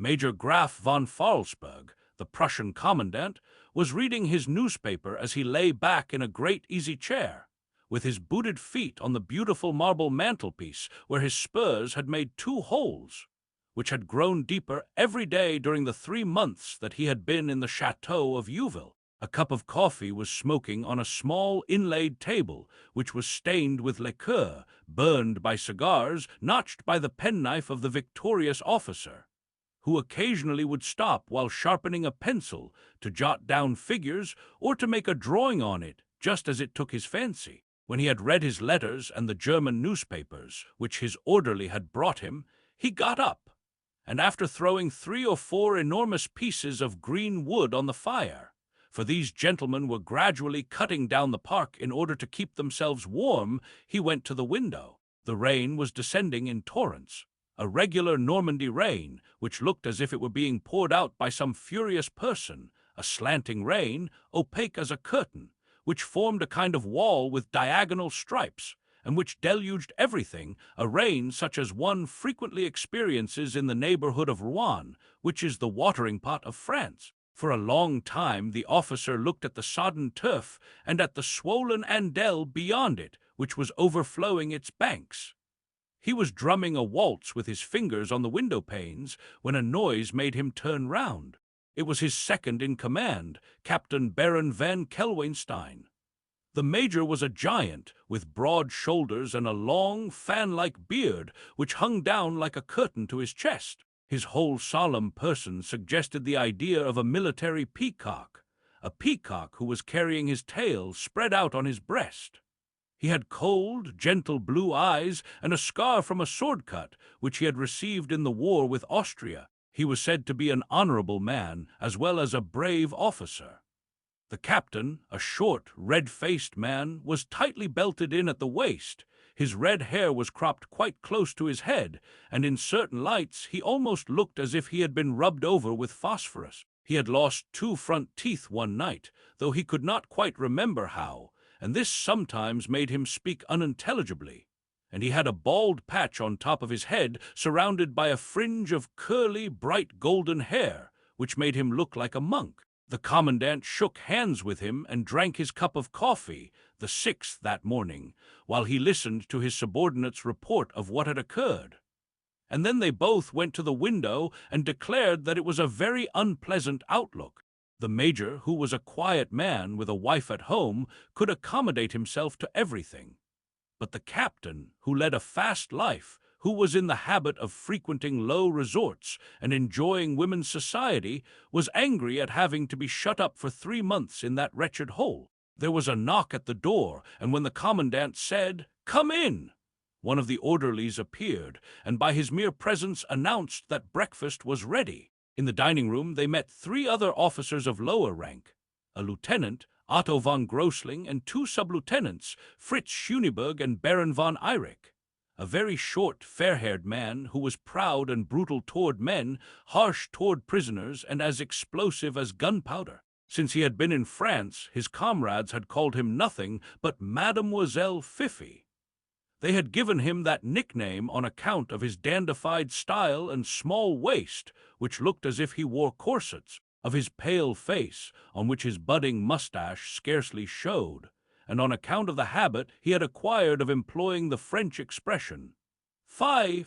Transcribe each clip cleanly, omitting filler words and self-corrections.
Major Graf von Falsberg, the Prussian commandant, was reading his newspaper as he lay back in a great easy chair, with his booted feet on the beautiful marble mantelpiece where his spurs had made 2 holes, which had grown deeper every day during the 3 months that he had been in the chateau of Youville. A cup of coffee was smoking on a small inlaid table, which was stained with liqueur, burned by cigars, notched by the penknife of the victorious officer, who occasionally would stop while sharpening a pencil to jot down figures or to make a drawing on it, just as it took his fancy. When he had read his letters and the German newspapers, which his orderly had brought him, he got up, and after throwing 3 or 4 enormous pieces of green wood on the fire, for these gentlemen were gradually cutting down the park in order to keep themselves warm, he went to the window. The rain was descending in torrents, a regular Normandy rain, which looked as if it were being poured out by some furious person, a slanting rain, opaque as a curtain, which formed a kind of wall with diagonal stripes, and which deluged everything, a rain such as one frequently experiences in the neighborhood of Rouen, which is the watering pot of France. For a long time the officer looked at the sodden turf and at the swollen Andelle beyond it, which was overflowing its banks. He was drumming a waltz with his fingers on the window-panes when a noise made him turn round. It was his second in command, Captain Baron van Kelwenstein. The major was a giant, with broad shoulders and a long, fan-like beard, which hung down like a curtain to his chest. His whole solemn person suggested the idea of a military peacock, a peacock who was carrying his tail spread out on his breast. He had cold, gentle blue eyes and a scar from a sword cut, which he had received in the war with Austria. He was said to be an honorable man, as well as a brave officer. The captain, a short, red-faced man, was tightly belted in at the waist. His red hair was cropped quite close to his head, and in certain lights he almost looked as if he had been rubbed over with phosphorus. He had lost 2 front teeth one night, though he could not quite remember how, and this sometimes made him speak unintelligibly. And he had a bald patch on top of his head, surrounded by a fringe of curly, bright golden hair, which made him look like a monk. The commandant shook hands with him and drank his cup of coffee, the 6th that morning, while he listened to his subordinate's report of what had occurred. And then they both went to the window and declared that it was a very unpleasant outlook. The major, who was a quiet man with a wife at home, could accommodate himself to everything. But the captain, who led a fast life, who was in the habit of frequenting low resorts and enjoying women's society, was angry at having to be shut up for 3 months in that wretched hole. There was a knock at the door, and when the commandant said, "Come in," one of the orderlies appeared, and by his mere presence announced that breakfast was ready. In the dining-room they met 3 other officers of lower rank, a lieutenant, Otto von Grossling, and 2 sub-lieutenants, Fritz Schöneberg and Baron von Eyrick. A very short, fair-haired man who was proud and brutal toward men, harsh toward prisoners, and as explosive as gunpowder. Since he had been in France, his comrades had called him nothing but Mademoiselle Fifi. They had given him that nickname on account of his dandified style and small waist, which looked as if he wore corsets, of his pale face, on which his budding mustache scarcely showed, and on account of the habit he had acquired of employing the French expression, fi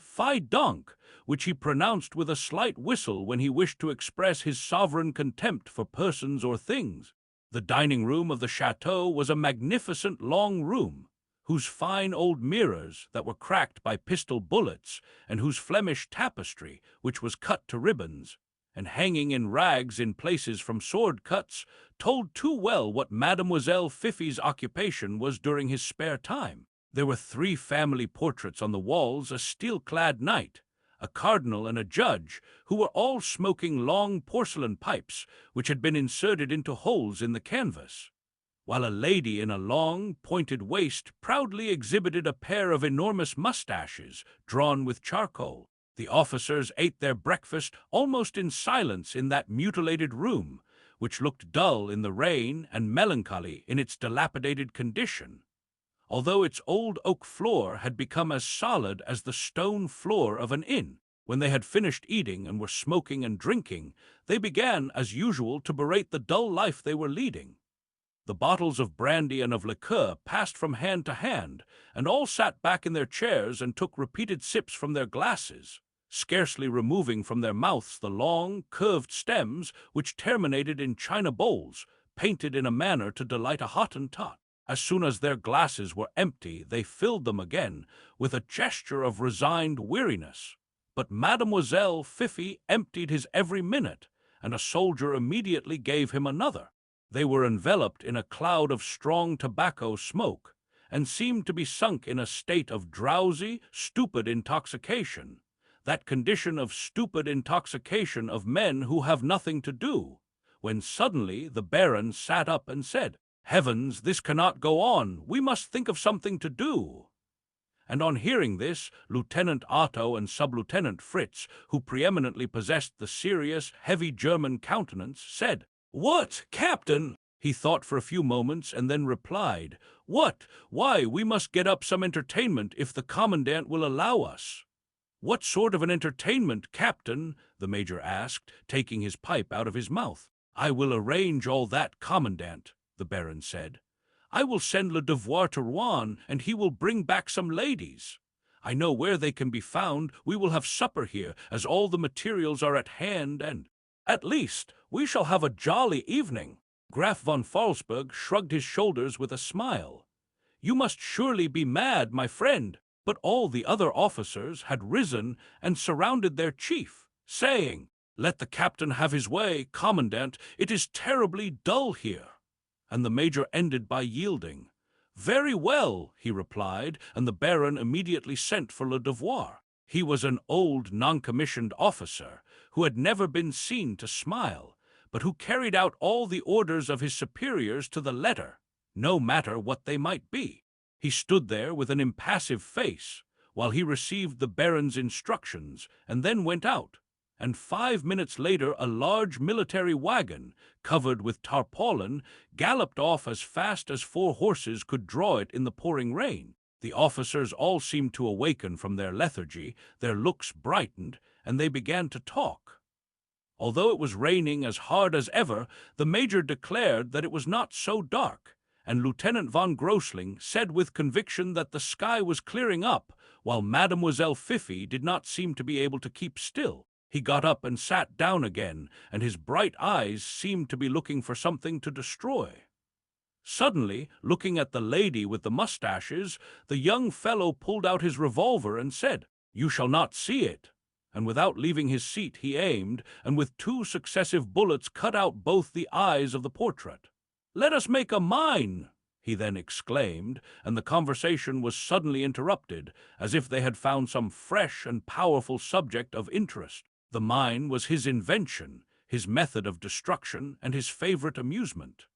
donc, which he pronounced with a slight whistle when he wished to express his sovereign contempt for persons or things. The dining-room of the chateau was a magnificent long room, whose fine old mirrors, that were cracked by pistol bullets, and whose Flemish tapestry, which was cut to ribbons, and hanging in rags in places from sword cuts, told too well what Mademoiselle Fifi's occupation was during his spare time. There were 3 family portraits on the walls, a steel-clad knight, a cardinal, and a judge, who were all smoking long porcelain pipes, which had been inserted into holes in the canvas, while a lady in a long, pointed waist proudly exhibited a pair of enormous mustaches drawn with charcoal. The officers ate their breakfast almost in silence in that mutilated room, which looked dull in the rain and melancholy in its dilapidated condition, although its old oak floor had become as solid as the stone floor of an inn. When they had finished eating and were smoking and drinking, they began, as usual, to berate the dull life they were leading. The bottles of brandy and of liqueur passed from hand to hand, and all sat back in their chairs and took repeated sips from their glasses, scarcely removing from their mouths the long, curved stems which terminated in china bowls, painted in a manner to delight a Hottentot. As soon as their glasses were empty, they filled them again, with a gesture of resigned weariness. But Mademoiselle Fifi emptied his every minute, and a soldier immediately gave him another. They were enveloped in a cloud of strong tobacco smoke, and seemed to be sunk in a state of drowsy, stupid intoxication, that condition of stupid intoxication of men who have nothing to do, when suddenly the Baron sat up and said, "Heavens, this cannot go on. We must think of something to do." And on hearing this, Lieutenant Otto and Sub-Lieutenant Fritz, who preeminently possessed the serious, heavy German countenance, said, "What, Captain?" He thought for a few moments and then replied, "What? Why, we must get up some entertainment if the Commandant will allow us." "What sort of an entertainment, Captain?" the Major asked, taking his pipe out of his mouth. "I will arrange all that, Commandant," the Baron said. "I will send Le Devoir to Rouen, and he will bring back some ladies. I know where they can be found. We will have supper here, as all the materials are at hand, and, at least, we shall have a jolly evening." Graf von Falsburg shrugged his shoulders with a smile. "You must surely be mad, my friend." But all the other officers had risen and surrounded their chief, saying, "Let the captain have his way, Commandant. It is terribly dull here." And the Major ended by yielding. "Very well," he replied, and the Baron immediately sent for Le Devoir. He was an old non-commissioned officer who had never been seen to smile, but who carried out all the orders of his superiors to the letter, no matter what they might be. He stood there with an impassive face while he received the Baron's instructions and then went out, and 5 minutes later a large military wagon, covered with tarpaulin, galloped off as fast as 4 horses could draw it in the pouring rain. The officers all seemed to awaken from their lethargy, their looks brightened, and they began to talk. Although it was raining as hard as ever, the Major declared that it was not so dark, and Lieutenant von Grossling said with conviction that the sky was clearing up, while Mademoiselle Fifi did not seem to be able to keep still. He got up and sat down again, and his bright eyes seemed to be looking for something to destroy. Suddenly, looking at the lady with the mustaches, the young fellow pulled out his revolver and said, "You shall not see it." And without leaving his seat he aimed, and with 2 successive bullets cut out both the eyes of the portrait. "Let us make a mine," he then exclaimed, and the conversation was suddenly interrupted, as if they had found some fresh and powerful subject of interest. The mine was his invention, his method of destruction, and his favorite amusement.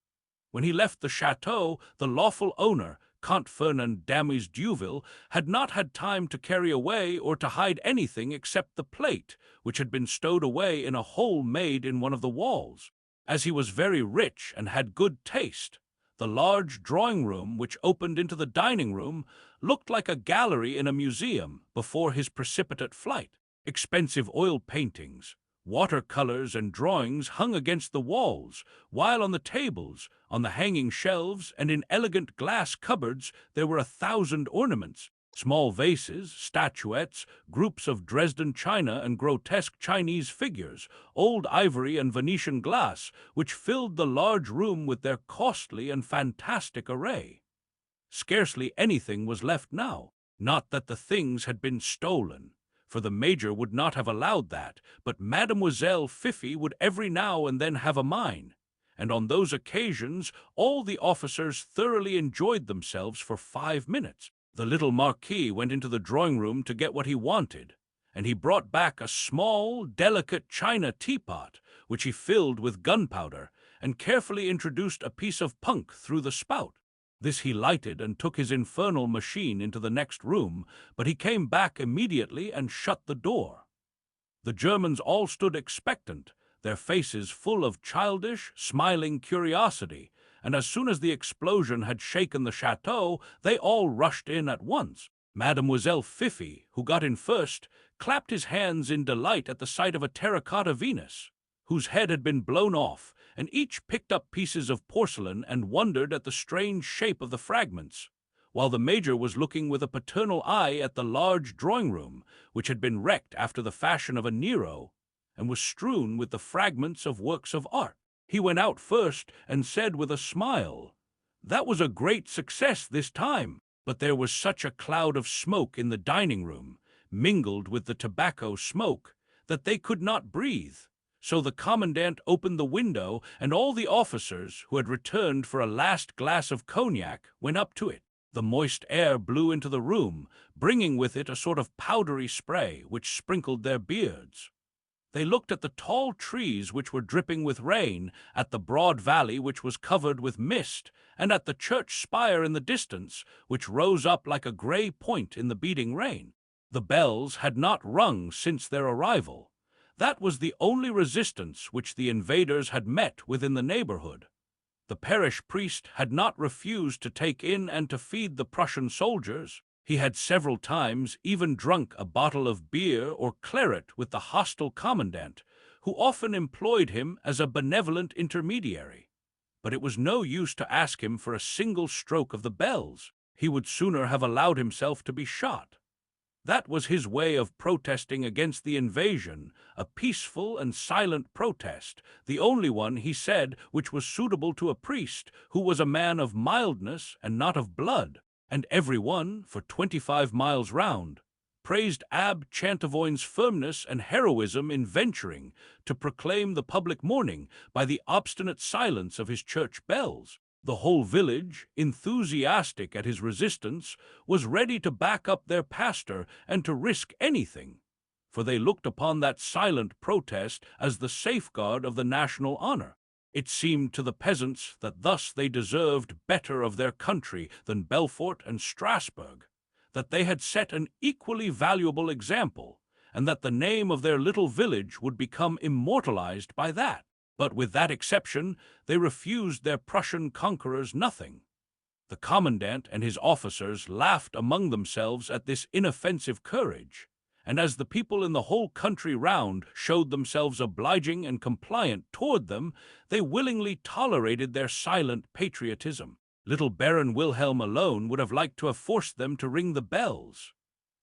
When he left the chateau, the lawful owner, Count Fernand d'Amies Duville, had not had time to carry away or to hide anything except the plate, which had been stowed away in a hole made in one of the walls. As he was very rich and had good taste, the large drawing-room, which opened into the dining-room, looked like a gallery in a museum before his precipitate flight. Expensive oil paintings, watercolors, and drawings hung against the walls, while on the tables, on the hanging shelves, and in elegant glass cupboards there were 1,000 ornaments, small vases, statuettes, groups of Dresden china and grotesque Chinese figures, old ivory and Venetian glass, which filled the large room with their costly and fantastic array. Scarcely anything was left now. Not that the things had been stolen, for the Major would not have allowed that, but Mademoiselle Fifi would every now and then have a mine, and on those occasions all the officers thoroughly enjoyed themselves for 5 minutes. The little Marquis went into the drawing-room to get what he wanted, and he brought back a small, delicate china teapot, which he filled with gunpowder, and carefully introduced a piece of punk through the spout. This he lighted and took his infernal machine into the next room, but he came back immediately and shut the door. The Germans all stood expectant, their faces full of childish, smiling curiosity, and as soon as the explosion had shaken the chateau, they all rushed in at once. Mademoiselle Fifi, who got in first, clapped his hands in delight at the sight of a terracotta Venus, whose head had been blown off, and each picked up pieces of porcelain and wondered at the strange shape of the fragments, while the Major was looking with a paternal eye at the large drawing-room, which had been wrecked after the fashion of a Nero, and was strewn with the fragments of works of art. He went out first and said with a smile, "That was a great success this time." But there was such a cloud of smoke in the dining-room, mingled with the tobacco smoke, that they could not breathe. So the commandant opened the window, and all the officers, who had returned for a last glass of cognac, went up to it. The moist air blew into the room, bringing with it a sort of powdery spray which sprinkled their beards. They looked at the tall trees which were dripping with rain, at the broad valley which was covered with mist, and at the church spire in the distance, which rose up like a grey point in the beating rain. The bells had not rung since their arrival. That was the only resistance which the invaders had met with in the neighborhood. The parish priest had not refused to take in and to feed the Prussian soldiers. He had several times even drunk a bottle of beer or claret with the hostile commandant, who often employed him as a benevolent intermediary. But it was no use to ask him for a single stroke of the bells. He would sooner have allowed himself to be shot. That was his way of protesting against the invasion, a peaceful and silent protest, the only one, he said, which was suitable to a priest, who was a man of mildness and not of blood. And every one, for 25 miles round, praised Abbe Chantavoin's firmness and heroism in venturing to proclaim the public mourning by the obstinate silence of his church bells. The whole village, enthusiastic at his resistance, was ready to back up their pastor and to risk anything, for they looked upon that silent protest as the safeguard of the national honor. It seemed to the peasants that thus they deserved better of their country than Belfort and Strasbourg, that they had set an equally valuable example, and that the name of their little village would become immortalized by that. But with that exception, they refused their Prussian conquerors nothing. The commandant and his officers laughed among themselves at this inoffensive courage, and as the people in the whole country round showed themselves obliging and compliant toward them, they willingly tolerated their silent patriotism. Little Baron Wilhelm alone would have liked to have forced them to ring the bells.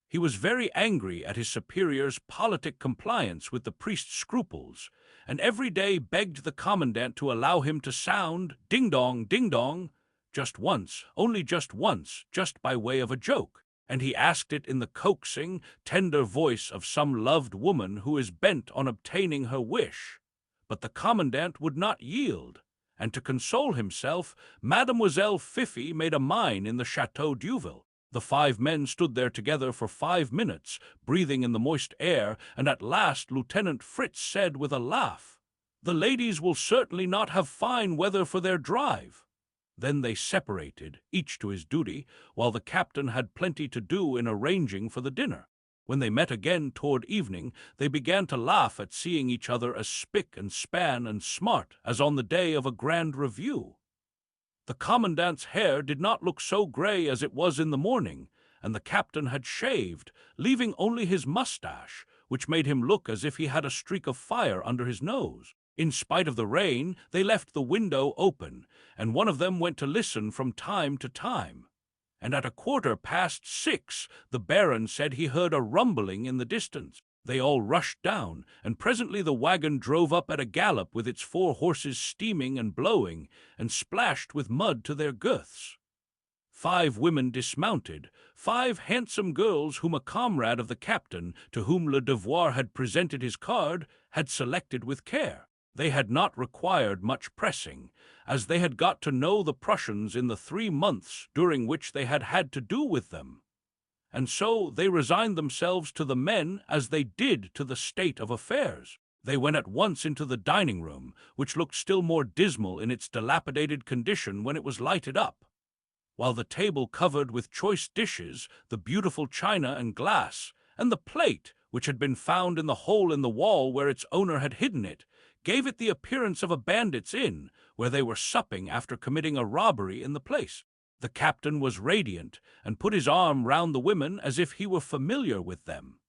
He was very angry at his superior's politic compliance with the priest's scruples, and every day begged the commandant to allow him to sound ding dong, just once, only just once, just by way of a joke. And he asked it in the coaxing, tender voice of some loved woman who is bent on obtaining her wish. But the commandant would not yield, and to console himself, Mademoiselle Fifi made a mine in the Chateau d'Youville. The 5 men stood there together for 5 minutes, breathing in the moist air, and at last Lieutenant Fritz said with a laugh, "The ladies will certainly not have fine weather for their drive." Then they separated, each to his duty, while the captain had plenty to do in arranging for the dinner. When they met again toward evening, they began to laugh at seeing each other as spick and span and smart as on the day of a grand review. The commandant's hair did not look so gray as it was in the morning, and the captain had shaved, leaving only his mustache, which made him look as if he had a streak of fire under his nose. In spite of the rain, they left the window open, and one of them went to listen from time to time. And at 6:15, the Baron said he heard a rumbling in the distance. They all rushed down, and presently the wagon drove up at a gallop with its 4 horses steaming and blowing, and splashed with mud to their girths. 5 women dismounted, 5 handsome girls whom a comrade of the captain, to whom Le Devoir had presented his card, had selected with care. They had not required much pressing, as they had got to know the Prussians in the 3 months during which they had had to do with them. And so they resigned themselves to the men as they did to the state of affairs. They went at once into the dining-room, which looked still more dismal in its dilapidated condition when it was lighted up. While the table covered with choice dishes, the beautiful china and glass, and the plate, which had been found in the hole in the wall where its owner had hidden it, gave it the appearance of a bandit's inn, where they were supping after committing a robbery in the place. The captain was radiant, and put his arm round the women as if he were familiar with them.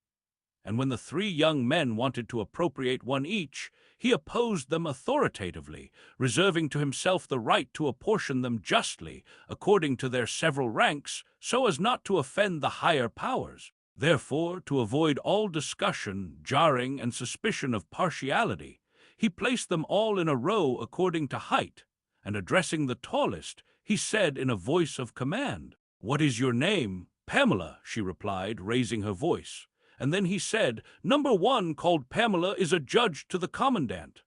and when the three young men wanted to appropriate one each, he opposed them authoritatively, reserving to himself the right to apportion them justly, according to their several ranks, so as not to offend the higher powers. Therefore, to avoid all discussion, jarring, and suspicion of partiality, he placed them all in a row according to height, and addressing the tallest, he said in a voice of command, "What is your name?" "Pamela," she replied, raising her voice. And then he said, "Number 1, called Pamela, is adjudged to the commandant."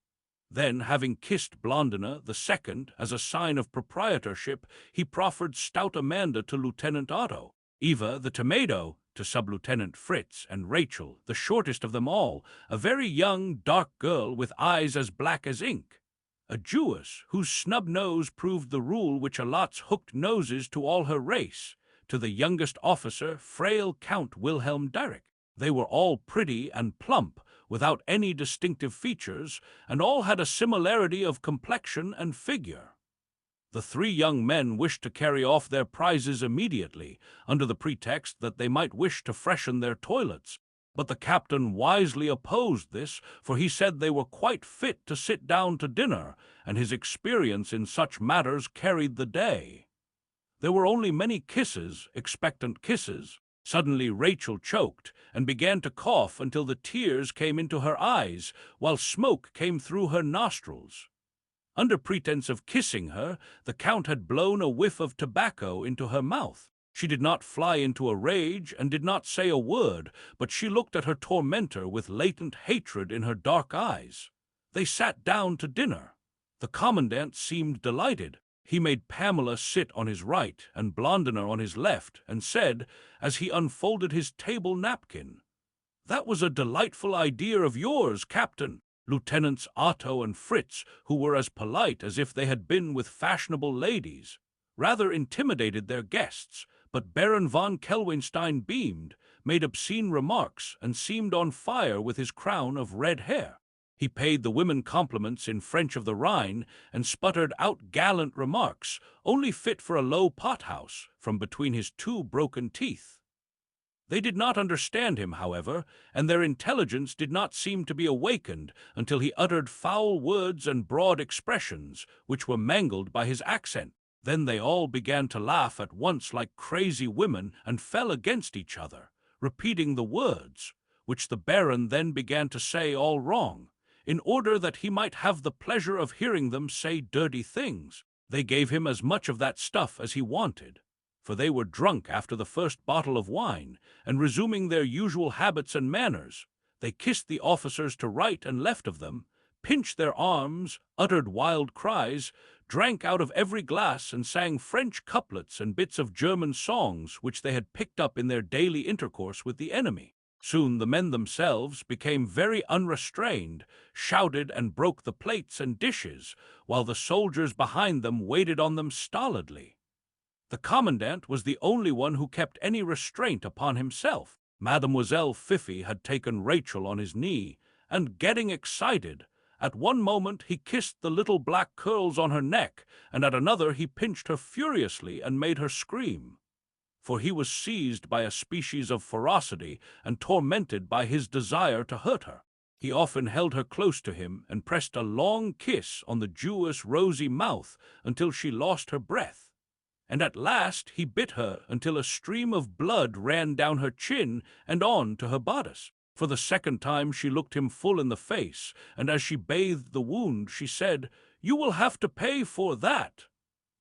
Then, having kissed Blondina, the second, as a sign of proprietorship, he proffered stout Amanda to Lieutenant Otto, Eva, the tomato, to Sub-Lieutenant Fritz, and Rachel, the shortest of them all, a very young, dark girl with eyes as black as ink, a Jewess whose snub nose proved the rule which allots hooked noses to all her race, to the youngest officer, frail Count Wilhelm Dietrich. They were all pretty and plump, without any distinctive features, and all had a similarity of complexion and figure. The three young men wished to carry off their prizes immediately, under the pretext that they might wish to freshen their toilets, but the captain wisely opposed this, for he said they were quite fit to sit down to dinner, and his experience in such matters carried the day. There were only many kisses, expectant kisses. Suddenly Rachel choked and began to cough until the tears came into her eyes, while smoke came through her nostrils. Under pretense of kissing her, the Count had blown a whiff of tobacco into her mouth. She did not fly into a rage and did not say a word, but she looked at her tormentor with latent hatred in her dark eyes. They sat down to dinner. The commandant seemed delighted. He made Pamela sit on his right and Blondina on his left, and said, as he unfolded his table napkin, "That was a delightful idea of yours, Captain." Lieutenants Otto and Fritz, who were as polite as if they had been with fashionable ladies, rather intimidated their guests, but Baron von Kelwenstein beamed, made obscene remarks, and seemed on fire with his crown of red hair. He paid the women compliments in French of the Rhine, and sputtered out gallant remarks, only fit for a low pothouse, from between his two broken teeth. They did not understand him, however, and their intelligence did not seem to be awakened until he uttered foul words and broad expressions, which were mangled by his accent. Then they all began to laugh at once like crazy women, and fell against each other, repeating the words, which the Baron then began to say all wrong, in order that he might have the pleasure of hearing them say dirty things. They gave him as much of that stuff as he wanted, for they were drunk after the first bottle of wine, and resuming their usual habits and manners, they kissed the officers to right and left of them, pinched their arms, uttered wild cries, drank out of every glass, and sang French couplets and bits of German songs which they had picked up in their daily intercourse with the enemy. Soon the men themselves became very unrestrained, shouted and broke the plates and dishes, while the soldiers behind them waited on them stolidly. The commandant was the only one who kept any restraint upon himself. Mademoiselle Fifi had taken Rachel on his knee, and, getting excited, at one moment he kissed the little black curls on her neck, and at another he pinched her furiously and made her scream. For he was seized by a species of ferocity and tormented by his desire to hurt her. He often held her close to him and pressed a long kiss on the Jewess' rosy mouth until she lost her breath. And at last he bit her until a stream of blood ran down her chin and on to her bodice. For the second time she looked him full in the face, and as she bathed the wound, she said, "You will have to pay for that."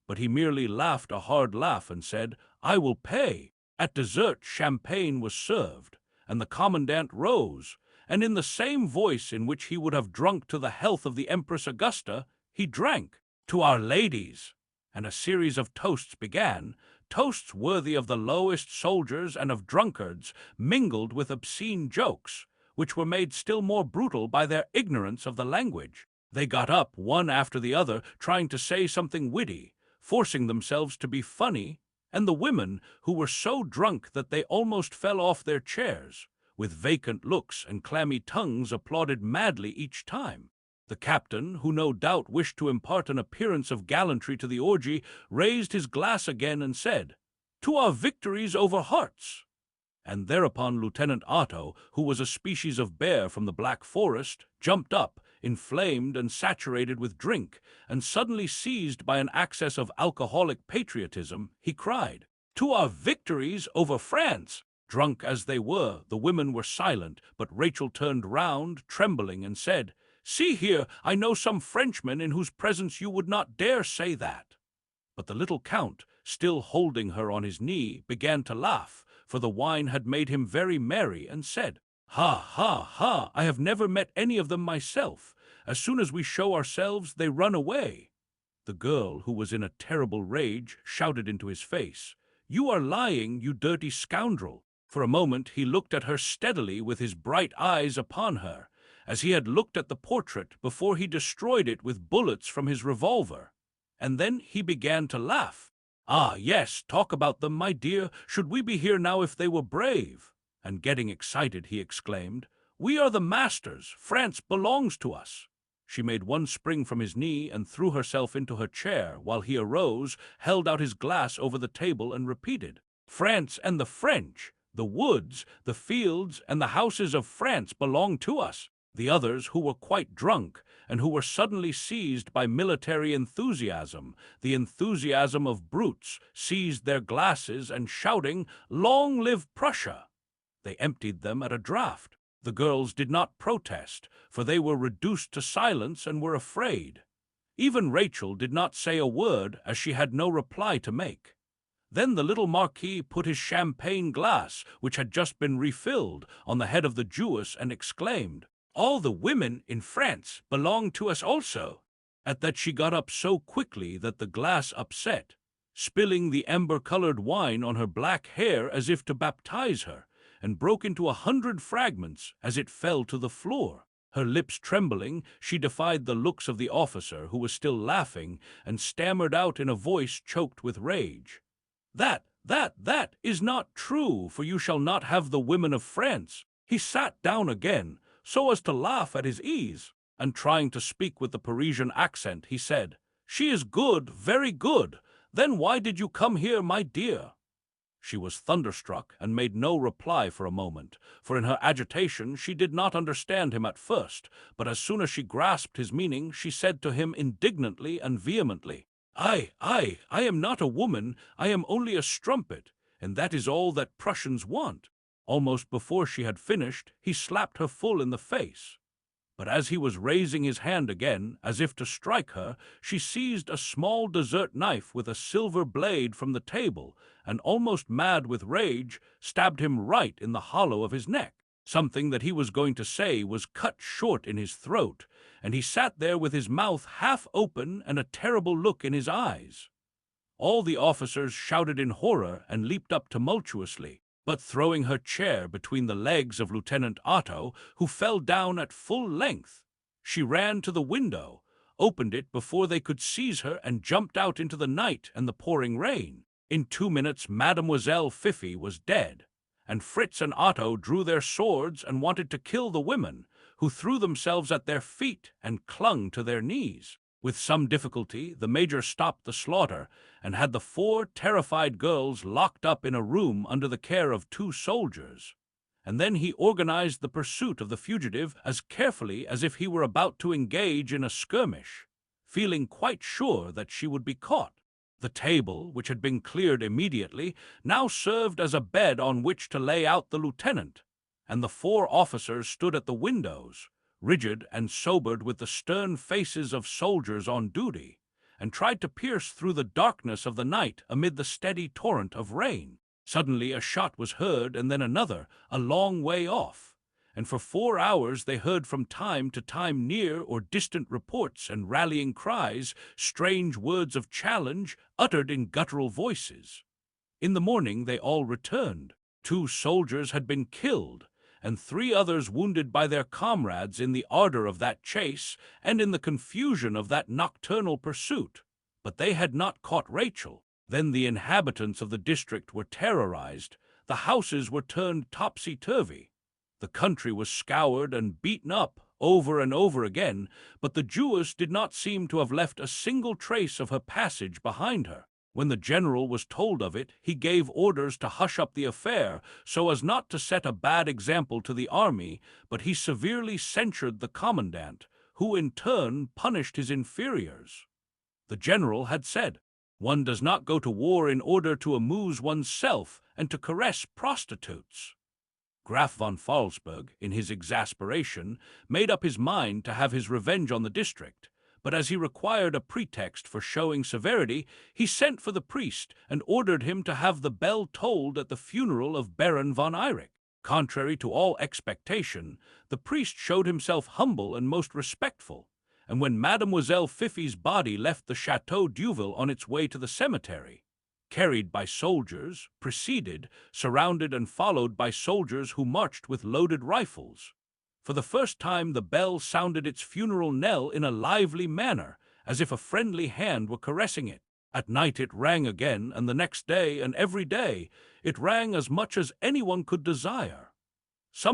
But he merely laughed a hard laugh and said, "I will pay." At dessert champagne was served, and the commandant rose, and in the same voice in which he would have drunk to the health of the Empress Augusta, he drank, "To our ladies," and a series of toasts began, toasts worthy of the lowest soldiers and of drunkards, mingled with obscene jokes, which were made still more brutal by their ignorance of the language. They got up one after the other, trying to say something witty, forcing themselves to be funny, and the women, who were so drunk that they almost fell off their chairs, with vacant looks and clammy tongues, applauded madly each time. The captain, who no doubt wished to impart an appearance of gallantry to the orgy, raised his glass again and said, "To our victories over hearts." And thereupon Lieutenant Otto, who was a species of bear from the Black Forest, jumped up, inflamed and saturated with drink, and suddenly seized by an access of alcoholic patriotism, he cried, "To our victories over France!" Drunk as they were, the women were silent, but Rachel turned round, trembling, and said, "See here, I know some Frenchmen in whose presence you would not dare say that." But the little Count, still holding her on his knee, began to laugh, for the wine had made him very merry, and said, "Ha, ha, ha, I have never met any of them myself. As soon as we show ourselves, they run away." The girl, who was in a terrible rage, shouted into his face, "You are lying, you dirty scoundrel." For a moment he looked at her steadily with his bright eyes upon her, as he had looked at the portrait before he destroyed it with bullets from his revolver. And then he began to laugh. "Ah, yes, talk about them, my dear. Should we be here now if they were brave?" And getting excited, he exclaimed, "We are the masters. France belongs to us." She made one spring from his knee and threw herself into her chair, while he arose, held out his glass over the table, and repeated, "France and the French. The woods, the fields, and the houses of France belong to us." The others, who were quite drunk, and who were suddenly seized by military enthusiasm, the enthusiasm of brutes, seized their glasses, and shouting, "Long live Prussia!" they emptied them at a draught. The girls did not protest, for they were reduced to silence and were afraid. Even Rachel did not say a word, as she had no reply to make. Then the little Marquis put his champagne glass, which had just been refilled, on the head of the Jewess, and exclaimed, "All the women in France belong to us also." At that she got up so quickly that the glass upset, spilling the amber-colored wine on her black hair as if to baptize her, and broke into 100 fragments as it fell to the floor. Her lips trembling, she defied the looks of the officer, who was still laughing, and stammered out in a voice choked with rage, That is not true, for you shall not have the women of France." He sat down again, so as to laugh at his ease, and trying to speak with the Parisian accent, he said, "She is good, very good. Then why did you come here, my dear?" She was thunderstruck, and made no reply for a moment, for in her agitation she did not understand him at first, but as soon as she grasped his meaning, she said to him indignantly and vehemently, I am not a woman, I am only a strumpet, and that is all that Prussians want." Almost before she had finished, he slapped her full in the face. But as he was raising his hand again, as if to strike her, she seized a small dessert knife with a silver blade from the table, and almost mad with rage, stabbed him right in the hollow of his neck. Something that he was going to say was cut short in his throat, and he sat there with his mouth half open and a terrible look in his eyes. All the officers shouted in horror and leaped up tumultuously, but throwing her chair between the legs of Lieutenant Otto, who fell down at full length, she ran to the window, opened it before they could seize her, and jumped out into the night and the pouring rain. In 2 minutes Mademoiselle Fifi was dead, and Fritz and Otto drew their swords and wanted to kill the women, who threw themselves at their feet and clung to their knees. With some difficulty, the Major stopped the slaughter, and had the 4 terrified girls locked up in a room under the care of 2 soldiers. And then he organized the pursuit of the fugitive as carefully as if he were about to engage in a skirmish, feeling quite sure that she would be caught. The table, which had been cleared immediately, now served as a bed on which to lay out the lieutenant, and the 4 officers stood at the windows, rigid and sobered with the stern faces of soldiers on duty, and tried to pierce through the darkness of the night amid the steady torrent of rain. Suddenly a shot was heard, and then another, a long way off, and for 4 hours they heard from time to time near or distant reports and rallying cries, strange words of challenge uttered in guttural voices. In the morning they all returned. 2 soldiers had been killed, and 3 others wounded by their comrades in the ardor of that chase and in the confusion of that nocturnal pursuit. But they had not caught Rachel. Then the inhabitants of the district were terrorized, the houses were turned topsy-turvy. The country was scoured and beaten up over and over again, but the Jewess did not seem to have left a single trace of her passage behind her. When the general was told of it, he gave orders to hush up the affair so as not to set a bad example to the army, but he severely censured the commandant, who in turn punished his inferiors. The general had said, "One does not go to war in order to amuse oneself and to caress prostitutes." Graf von Falsburg, in his exasperation, made up his mind to have his revenge on the district, but as he required a pretext for showing severity, he sent for the priest and ordered him to have the bell tolled at the funeral of Baron von Eyrick. Contrary to all expectation, the priest showed himself humble and most respectful, and when Mademoiselle Fifi's body left the Chateau d'Youville on its way to the cemetery, carried by soldiers, preceded, surrounded and followed by soldiers who marched with loaded rifles, for the first time the bell sounded its funeral knell in a lively manner, as if a friendly hand were caressing it. At night it rang again, and the next day and every day it rang as much as anyone could desire.